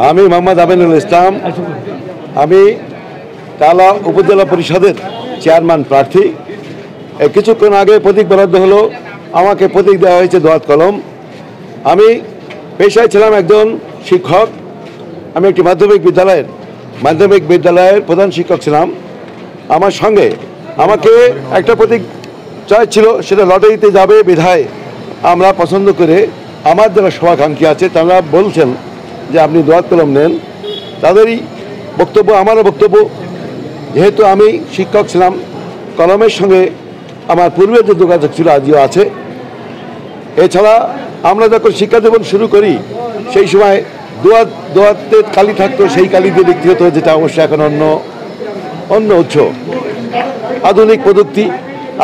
আমি মোহাম্মদ আমিনুল ইসলাম। আমি টালা উপজেলা পরিষদের চেয়ারম্যান প্রার্থী। কিছুক্ষণ আগে প্রতীক বরাদ্দ হলো, আমাকে প্রতীক দেওয়া হয়েছে দোয়াত কলম। আমি পেশায় ছিলাম একজন শিক্ষক। আমি একটি মাধ্যমিক বিদ্যালয়ের প্রধান শিক্ষক ছিলাম। আমার সঙ্গে আমাকে একটা প্রতীক চয়েস ছিল, সেটা লটারিতে যাবে বিধায় আমরা পছন্দ করে আমার যারা শুভাকাঙ্ক্ষী আছে তারা বলছেন যে আপনি দোয়াত কলম নেন। তাদেরই বক্তব্য, আমারও বক্তব্য। যেহেতু আমি শিক্ষক ছিলাম, কলমের সঙ্গে আমার পূর্বের যে যোগাযোগ ছিল আজও আছে। এছাড়া আমরা যখন শিক্ষা জীবন শুরু করি সেই সময় দোয়াতে কালি থাকতো, সেই কালি দিয়ে লিখতে হতো, যেটা অবশ্যই এখন অন্য উৎস। আধুনিক প্রযুক্তি,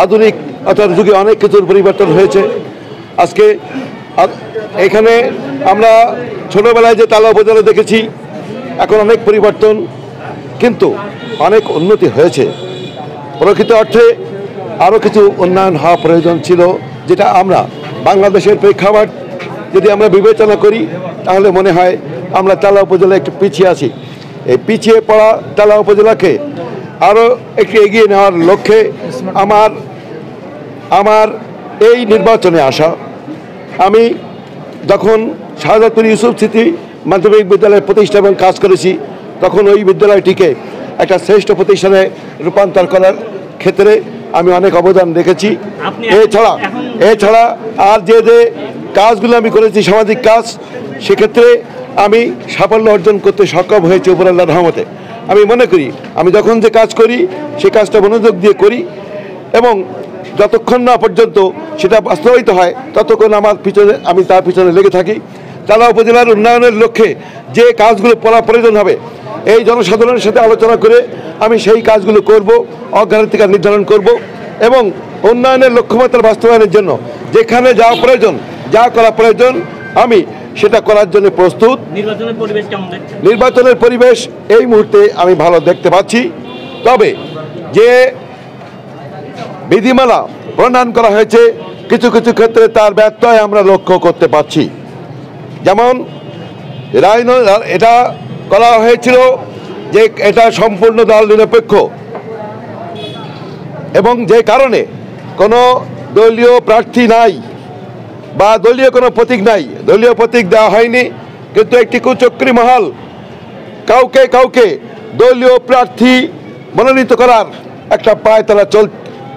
আধুনিকতার যুগে অনেক কিছুর পরিবর্তন হয়েছে। আজকে এখানে আমরা ছোটোবেলায় যে টালা উপজেলা দেখেছি, এখন অনেক পরিবর্তন, কিন্তু অনেক উন্নতি হয়েছে। প্রকৃত অর্থে আরও কিছু উন্নয়ন হওয়া প্রয়োজন ছিল, যেটা আমরা বাংলাদেশের প্রেক্ষাপট যদি আমরা বিবেচনা করি তাহলে মনে হয় আমরা টালা উপজেলা একটু পিছিয়ে আছি। এই পিছিয়ে পড়া টালা উপজেলাকে আরও একটু এগিয়ে নেওয়ার লক্ষ্যে আমার এই নির্বাচনে আসা। আমি যখন শাহজাদপুর ইউসুফ স্মৃতি মাধ্যমিক বিদ্যালয়ের প্রতিষ্ঠা এবং কাজ করেছি, তখন ওই বিদ্যালয়টিকে একটা শ্রেষ্ঠ প্রতিষ্ঠানে রূপান্তর করার ক্ষেত্রে আমি অনেক অবদান রেখেছি। এছাড়া আর যে কাজগুলো আমি করেছি, সামাজিক কাজ, সেক্ষেত্রে আমি সাফল্য অর্জন করতে সক্ষম হয়েছি উপরআল্লাহর রহমতে। আমি মনে করি আমি যখন যে কাজ করি সে কাজটা মনোযোগ দিয়ে করি, এবং যতক্ষণ না পর্যন্ত সেটা বাস্তবায়িত হয় ততক্ষণ আমি তার পিছনে লেগে থাকি। টালা উপজেলার উন্নয়নের লক্ষ্যে যে কাজগুলো প্রয়োজন হবে, এই জনসাধারণের সাথে আলোচনা করে আমি সেই কাজগুলো করব, অগ্রাধিকার নির্ধারণ করব, এবং উন্নয়নের লক্ষ্যমাত্রা বাস্তবায়নের জন্য যেখানে যা প্রয়োজন, যা করা প্রয়োজন, আমি সেটা করার জন্য প্রস্তুত। নির্বাচনের পরিবেশ এই মুহূর্তে আমি ভালো দেখতে পাচ্ছি। তবে যে বিধিমালা প্রণয়ন করা হয়েছে, কিছু কিছু ক্ষেত্রে তার ব্যত্যয় আমরা লক্ষ্য করতে পারছি। যেমন এটা করা হয়েছিল যে এটা সম্পূর্ণ দল নিরপেক্ষ, এবং যে কারণে কোনো দলীয় প্রার্থী নাই বা দলীয় কোনো প্রতীক নাই, দলীয় প্রতীক দেওয়া হয়নি। কিন্তু একটি কুচক্রী মহল কাউকে দলীয় প্রার্থী মনোনীত করার একটা পায়তারা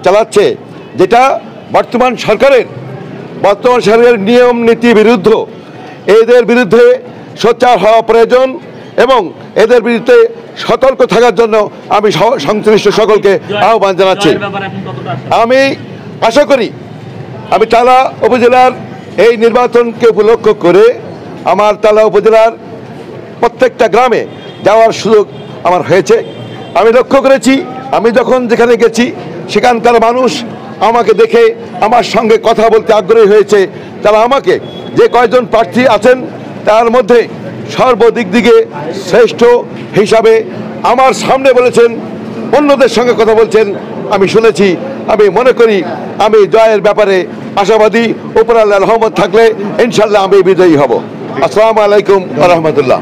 চালাচ্ছে, যেটা বর্তমান সরকারের নিয়ম নীতি বিরুদ্ধ। এদের বিরুদ্ধে সোচ্চার হওয়া প্রয়োজন, এবং এদের বিরুদ্ধে সতর্ক থাকার জন্য আমি সংশ্লিষ্ট সকলকে আহ্বান জানাচ্ছি। আমি আশা করি আমি টালা উপজেলার এই নির্বাচনকে উপলক্ষ করে আমার টালা উপজেলার প্রত্যেকটা গ্রামে যাওয়ার সুযোগ আমার হয়েছে। আমি লক্ষ্য করেছি, আমি যখন যেখানে গেছি সেখানকার মানুষ আমাকে দেখে আমার সঙ্গে কথা বলতে আগ্রহী হয়েছে। তারা আমাকে যে কয়েকজন প্রার্থী আছেন তার মধ্যে সর্বদিক দিকে শ্রেষ্ঠ হিসাবে আমার সামনে বলেছেন, অন্যদের সঙ্গে কথা বলছেন, আমি শুনেছি। আমি মনে করি আমি জয়ের ব্যাপারে আশাবাদী। উপরআল্লাহর রহমত থাকলে ইনশাল্লাহ আমি বিজয়ী হব। আসসালামু আলাইকুম ওয়া রাহমাতুল্লাহ।